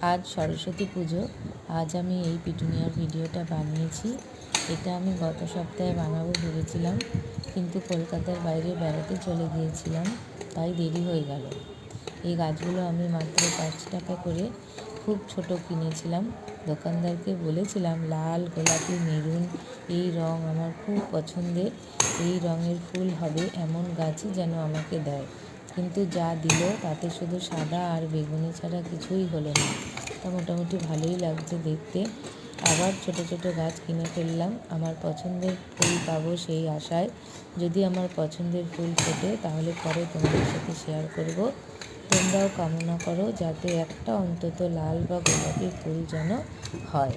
আজ সরস্বতী পুজো। আজ আমি এই পিটুনিয়ার ভিডিওটা বানিয়েছি। এটা আমি গত সপ্তাহে বানাবো ভেবেছিলাম, কিন্তু কলকাতার বাইরে বেড়াতে চলে গিয়েছিলাম, তাই দেরি হয়ে গেল। এই গাছগুলো আমি মাত্র 5 টাকা করে খুব ছোট কিনেছিলাম। দোকানদারকে বলেছিলাম লাল, গোলাপি, মেরুন এই রঙ আমার খুব পছন্দের, এই রঙের ফুল হবে এমন গাছই যেন আমাকে দেয়। কিন্তু যা দিল তাতে শুধু সাদা আর বেগুনি ছাড়া কিছুই হলো না। তা মোটামুটি ভালোই লাগছে দেখতে। আবার ছোট ছোট গাছ কিনে ফেললাম, আমার পছন্দের ফুল পাবো সেই আশায়। যদি আমার পছন্দের ফুল ফোটে তাহলে পরে তোমাদের সাথে শেয়ার করব। তোমরাও কামনা করো যাতে একটা অন্তত লাল বা গোলাপি ফুল যেন হয়।